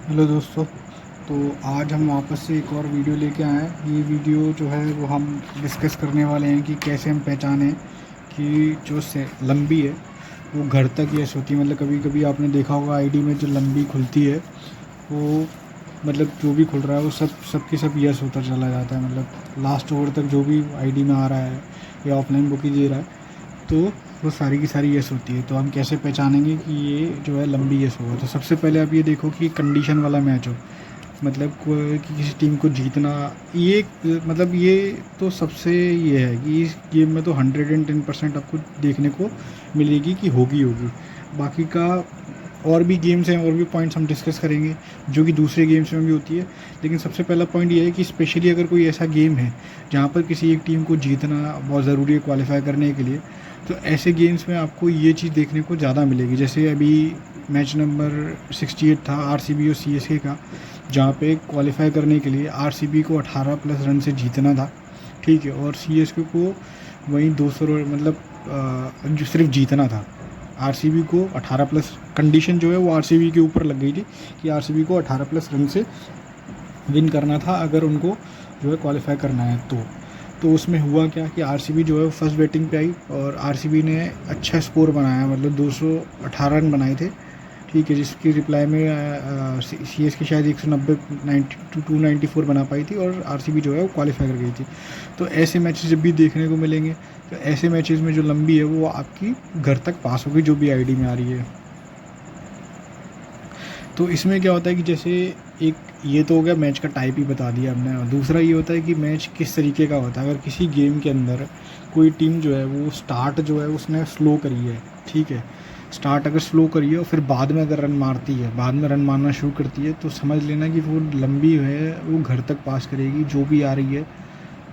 Hello दोस्तों। तो आज हम वापस से एक और वीडियो लेके आए हैं। ये वीडियो जो है वो हम डिस्कस करने वाले हैं कि कैसे हम पहचानें कि जो से लंबी है वो घर तक यस होती है। मतलब कभी कभी आपने देखा होगा आईडी में जो लंबी खुलती है वो मतलब जो भी खुल रहा है वो सब के सब यस होता चला जाता है। मतलब लास्ट ओवर तक जो भी आईडी में आ रहा है या ऑफलाइन बुकिंग दे रहा है तो वो सारी की सारी यस होती है। तो हम कैसे पहचानेंगे कि ये जो है लंबी यस होगा। तो सबसे पहले आप ये देखो कि कंडीशन वाला मैच हो, मतलब कि किसी टीम को जीतना। ये मतलब ये तो सबसे ये है कि इस गेम में तो 110% आपको देखने को मिलेगी कि होगी होगी। बाकी का और भी गेम्स हैं और भी पॉइंट्स हम डिस्कस करेंगे जो कि दूसरे गेम्स में भी होती है। लेकिन सबसे पहला पॉइंट ये है कि स्पेशली अगर कोई ऐसा गेम है जहाँ पर किसी एक टीम को जीतना बहुत ज़रूरी है क्वालिफाई करने के लिए, तो ऐसे गेम्स में आपको ये चीज़ देखने को ज़्यादा मिलेगी। जैसे अभी मैच नंबर 68 था आरसीबी और सीएसके का, जहाँ पे क्वालिफाई करने के लिए आरसीबी को 18 प्लस रन से जीतना था, ठीक है, और सीएसके को वहीं 200 मतलब जो सिर्फ जीतना था। आरसीबी को 18 प्लस कंडीशन जो है वो आरसीबी के ऊपर लग गई थी कि आरसीबी को 18 प्लस रन से विन करना था अगर उनको जो है क्वालिफाई करना है। तो उसमें हुआ क्या कि आरसीबी जो है वो फर्स्ट बैटिंग पे आई और आरसीबी ने अच्छा स्कोर बनाया, मतलब 218 रन बनाए थे, ठीक है, जिसकी रिप्लाई में सी एस के शायद 190 294 बना पाई थी और आरसीबी जो है वो क्वालिफाई कर गई थी। तो ऐसे मैचेस जब भी देखने को मिलेंगे तो ऐसे मैचेस में जो लंबी है वो आपकी घर तक पास होगी जो भी आईडी में आ रही है। तो इसमें क्या होता है कि जैसे एक ये तो हो गया मैच का टाइप ही बता दिया हमने, और दूसरा ये होता है कि मैच किस तरीके का होता है। अगर किसी गेम के अंदर कोई टीम जो है वो स्टार्ट जो है उसने स्लो करी है, ठीक है, स्टार्ट अगर स्लो करी है और फिर बाद में अगर रन मारती है, बाद में रन मारना शुरू करती है, तो समझ लेना कि वो लंबी है वो घर तक पास करेगी जो भी आ रही है,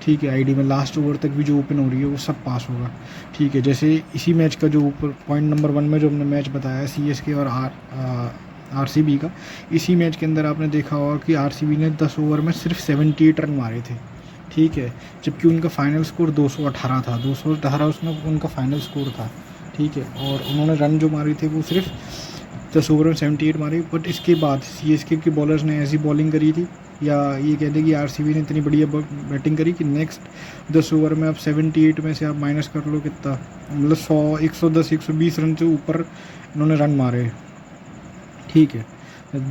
ठीक है। आईडी में लास्ट ओवर तक भी जो ओपन हो रही है वो सब पास होगा, ठीक है। जैसे इसी मैच का जो ऊपर पॉइंट नंबर 1 में जो हमने मैच बताया सीएसके और आरसीबी का, इसी मैच के अंदर आपने देखा होगा कि आरसीबी ने 10 ओवर में सिर्फ 78 रन मारे थे, ठीक है, जबकि उनका फाइनल स्कोर 218 था। 218 उसमें उनका फाइनल स्कोर था, ठीक है, और उन्होंने रन जो मारे थे वो सिर्फ 10 ओवर में 78 मारे। बट इसके बाद सीएसके के बॉलर्स ने ऐसी बॉलिंग करी थी, या ये कह दें कि आरसीबी ने इतनी बढ़िया बैटिंग करी कि नेक्स्ट 10 ओवर में आप 78 में से आप माइनस कर लो कितना, मतलब 100 110 120 रन से ऊपर इन्होंने रन मारे, ठीक है,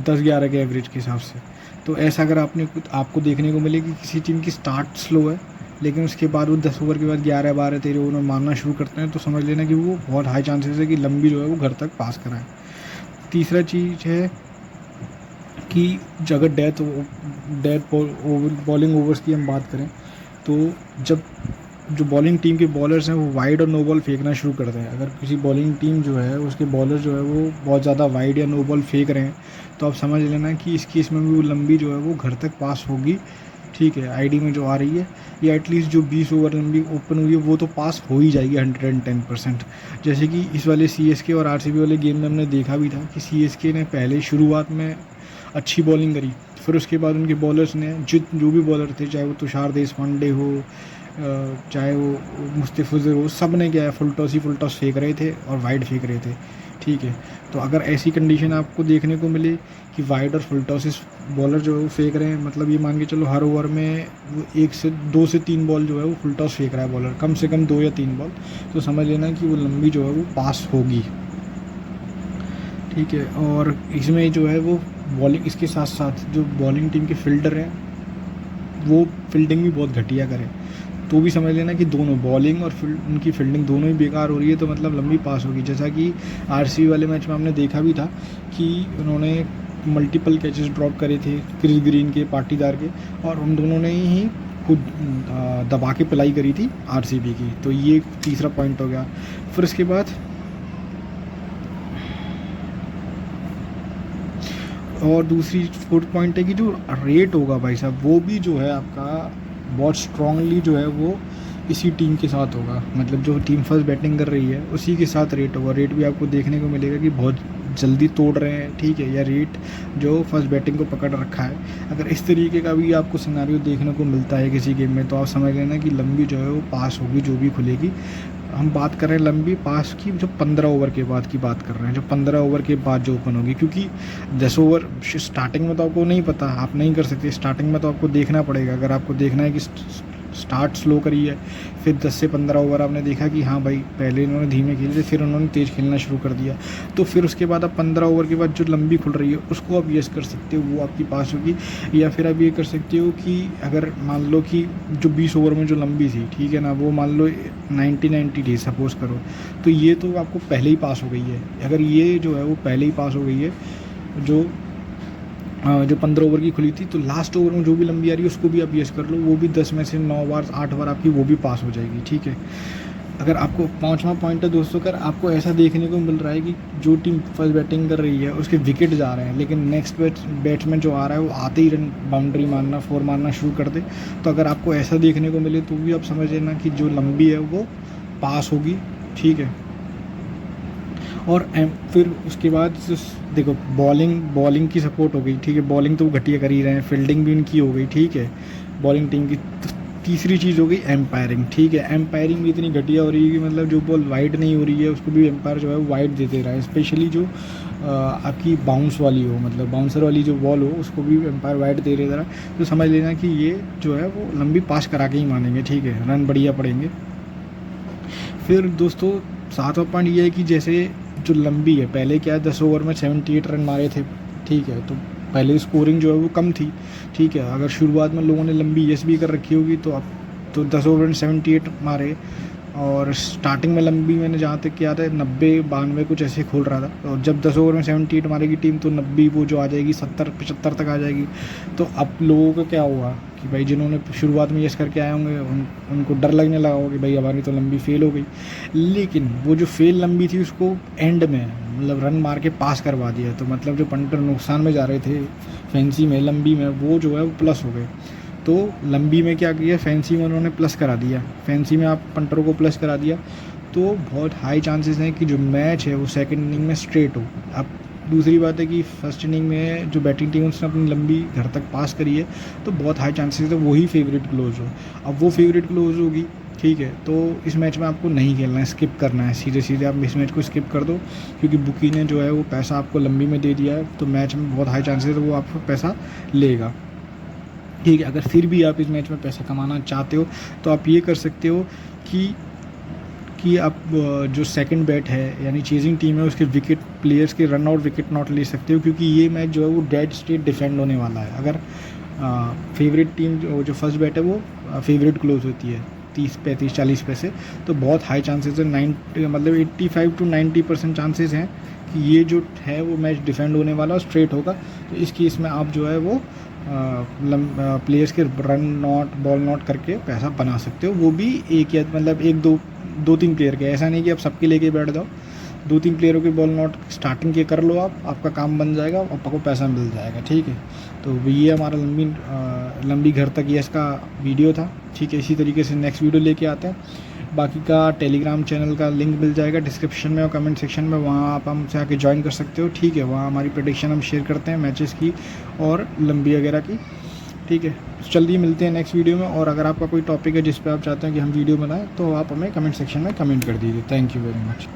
10-11 के एवरेज के हिसाब से। तो ऐसा अगर आपको देखने को मिले कि किसी टीम की स्टार्ट स्लो है लेकिन उसके बाद वो 10 ओवर के बाद 11-12-13 ओवर में मारना शुरू करते हैं, तो समझ लेना कि वो बहुत हाई चांसेस है कि लंबी जो है वो घर तक पास कराएं। तीसरा चीज़ है कि अगर डेथ बॉलिंग ओवर्स की हम बात करें, तो जब जो बॉलिंग टीम के बॉलर्स हैं वो वाइड और नो बॉल फेंकना शुरू करते हैं। अगर किसी बॉलिंग टीम जो है उसके बॉलर जो है वो बहुत ज़्यादा वाइड या नो बॉल फेंक रहे हैं, तो आप समझ लेना कि इस केस में भी वो लंबी जो है वो घर तक पास होगी, ठीक है, आईडी में जो आ रही है, या एटलीस्ट जो 20 ओवर लंबी ओपन हुई है वो तो पास हो ही जाएगी 110%। जैसे कि इस वाले सीएसके और आरसीबी वाले गेम में हमने देखा भी था कि सीएसके ने पहले शुरुआत में अच्छी बॉलिंग करी, फिर उसके बाद उनके बॉलर्स ने जो भी बॉलर थे, चाहे वो तुषार देशपांडे हो, चाहे वो मुस्तफिजुर हो, सब ने क्या है फुल टॉस फेंक रहे थे और वाइड फेंक रहे थे, ठीक है। तो अगर ऐसी कंडीशन आपको देखने को मिले कि वाइड और फुल टॉसेस बॉलर जो है वो फेंक रहे हैं, मतलब ये मान के चलो हर ओवर में वो 2 से 3 बॉल जो है वो फुल टॉस फेंक रहा है बॉलर, कम से कम 2 या 3 बॉल, तो समझ लेना कि वो लंबी जो है वो पास होगी, ठीक है। और इसमें जो है वो बॉलिंग, इसके साथ साथ जो बॉलिंग टीम के फील्डर हैं वो फील्डिंग भी बहुत घटिया करें, तो भी समझ लेना कि दोनों बॉलिंग और उनकी फील्डिंग दोनों ही बेकार हो रही है, तो मतलब लंबी पास होगी। जैसा कि आरसीबी वाले मैच में हमने देखा भी था कि उन्होंने मल्टीपल कैचेस ड्रॉप करे थे क्रिस ग्रीन के, पाटीदार के, और उन दोनों ने ही खुद दबा के पिलाई करी थी आरसीबी की। तो ये तीसरा पॉइंट हो गया। फिर उसके बाद और दूसरी फोर्थ पॉइंट है कि जो रेट होगा भाई साहब वो भी जो है आपका बहुत स्ट्रांगली जो है वो इसी टीम के साथ होगा, मतलब जो टीम फर्स्ट बैटिंग कर रही है उसी के साथ रेट होगा। रेट भी आपको देखने को मिलेगा कि बहुत जल्दी तोड़ रहे हैं, ठीक है, या रेट जो फर्स्ट बैटिंग को पकड़ रखा है। अगर इस तरीके का भी आपको सिनेरियो देखने को मिलता है किसी गेम में, तो आप समझ लेना कि लंबी जो है वो पास होगी जो भी खुलेगी। हम बात कर रहे हैं लंबी पास की, जो 15 ओवर के बाद की बात कर रहे हैं, जो 15 ओवर के बाद जो ओपन होगी, क्योंकि 10 ओवर स्टार्टिंग में तो आपको नहीं पता, आप नहीं कर सकते स्टार्टिंग में, तो आपको देखना पड़ेगा। अगर आपको देखना है कि स्टार्ट स्लो करी है, फिर 10 से 15 ओवर आपने देखा कि हाँ भाई पहले इन्होंने धीमे खेले थे, फिर उन्होंने तेज़ खेलना शुरू कर दिया, तो फिर उसके बाद आप 15 ओवर के बाद जो लंबी खुल रही है उसको आप यस कर सकते हो, वो आपकी पास होगी। या फिर आप ये कर सकते हो कि अगर मान लो कि जो 20 ओवर में जो लंबी थी, ठीक है ना, वो मान लो 90 थी सपोज़ करो, तो ये तो आपको पहले ही पास हो गई है। अगर ये जो है वो पहले ही पास हो गई है, जो 15 ओवर की खुली थी, तो लास्ट ओवर में जो भी लंबी आ रही है उसको भी आप यस कर लो, वो भी 10 में से 9 बार 8 बार आपकी वो भी पास हो जाएगी, ठीक है। अगर आपको 5वां पॉइंट है दोस्तों, अगर आपको ऐसा देखने को मिल रहा है कि जो टीम फर्स्ट बैटिंग कर रही है उसके विकेट जा रहे हैं, लेकिन नेक्स्ट बैट्समैन जो आ रहा है वो आते ही रन बाउंड्री मारना, 4 मारना शुरू कर दे, तो अगर आपको ऐसा देखने को मिले तो भी आप समझ लेना कि जो लंबी है वो पास होगी, ठीक है। और फिर उसके बाद देखो बॉलिंग की सपोर्ट हो गई, ठीक है, बॉलिंग तो वो घटिया कर ही रहे हैं, फील्डिंग भी उनकी हो गई, ठीक है, बॉलिंग टीम की। तो तीसरी चीज़ हो गई एम्पायरिंग, ठीक है, एम्पायरिंग भी इतनी घटिया हो रही है कि मतलब जो बॉल वाइड नहीं हो रही है उसको भी एम्पायर जो है वो वाइड दे दे रहा है, स्पेशली जो आपकी बाउंस वाली हो, मतलब बाउंसर वाली जो बॉल हो उसको भी एम्पायर वाइड दे रहा है, तो समझ लेना कि ये जो है वो लंबी पास करा के ही मानेंगे, ठीक है, रन बढ़िया पड़ेंगे। फिर दोस्तों 7वां पॉइंट ये है कि जैसे जो लंबी है, पहले क्या है 10 ओवर में 78 रन मारे थे, ठीक है, तो पहले स्कोरिंग जो है वो कम थी, ठीक है। अगर शुरुआत में लोगों ने लंबी यस भी कर रखी होगी तो अब तो 10 ओवर में 78 मारे, और स्टार्टिंग में लंबी मैंने जहाँ तक किया था 90-92 कुछ ऐसे खोल रहा था, और जब 10 ओवर में 78 मारेगी टीम तो 90 वो जो आ जाएगी 70-75 तक आ जाएगी। तो अब लोगों का क्या हुआ कि भाई जिन्होंने शुरुआत में यस करके आए होंगे उनको डर लगने लगा होगा कि भाई हमारी तो लंबी फेल हो गई, लेकिन वो जो फेल लंबी थी उसको एंड में मतलब रन मार के पास करवा दिया, तो मतलब जो पंटर नुकसान में जा रहे थे फैंसी में, लंबी में वो जो है वो प्लस हो गए। तो लंबी में क्या किया, फैंसी में उन्होंने प्लस करा दिया, फैंसी में आप पंटरों को प्लस करा दिया, तो बहुत हाई चांसेस हैं कि जो मैच है वो सेकंड इनिंग में स्ट्रेट हो। अब दूसरी बात है कि फर्स्ट इनिंग में जो बैटिंग टीम उसने अपनी लंबी घर तक पास करी है, तो बहुत हाई चांसेस है वही फेवरेट क्लोज हो। अब वो फेवरेट क्लोज होगी, ठीक है, तो इस मैच में आपको नहीं खेलना है, स्किप करना है, सीधे सीधे आप इस मैच को स्किप कर दो, क्योंकि बुकी ने जो है वो पैसा आपको लंबी में दे दिया है, तो मैच में बहुत हाई चांसेस है वो आपको पैसा लेगा, ठीक है। अगर फिर भी आप इस मैच में पैसा कमाना चाहते हो तो आप ये कर सकते हो कि आप जो सेकंड बैट है यानी चेजिंग टीम है उसके विकेट प्लेयर्स के रन आउट विकेट नॉट ले सकते हो, क्योंकि ये मैच जो है वो डेड स्टेट डिफेंड होने वाला है। अगर फेवरेट टीम जो फर्स्ट बैट है वो फेवरेट क्लोज होती है 30-35-40 पैसे, तो बहुत हाई चांसेस है, 90 मतलब 85 to 90% चांसेस हैं कि ये जो है वो मैच डिफेंड होने वाला और स्ट्रेट होगा। तो इस केस में आप जो है वो प्लेयर्स के रन नॉट बॉल नॉट करके पैसा बना सकते हो, वो भी एक या मतलब 1-2-3 प्लेयर के, ऐसा नहीं कि आप सबके लेके बैठ जाओ, 2-3 प्लेयरों के बॉल नॉट स्टार्टिंग के कर लो, आपका काम बन जाएगा, आपको पैसा मिल जाएगा, ठीक है। तो ये हमारा लंबी घर तक ये इसका वीडियो था, ठीक है। इसी तरीके से नेक्स्ट वीडियो लेके आते हैं। बाकी का टेलीग्राम चैनल का लिंक मिल जाएगा डिस्क्रिप्शन में और कमेंट सेक्शन में, वहाँ आप हमसे आके ज्वाइन कर सकते हो, ठीक है। वहाँ हमारी प्रेडिक्शन हम शेयर करते हैं मैचेस की और लंबी वगैरह की, ठीक है। जल्दी मिलते हैं नेक्स्ट वीडियो में, और अगर आपका कोई टॉपिक है जिस पे आप चाहते हैं कि हम वीडियो बनाएं तो आप हमें कमेंट सेक्शन में कमेंट कर दीजिए। Thank you very much.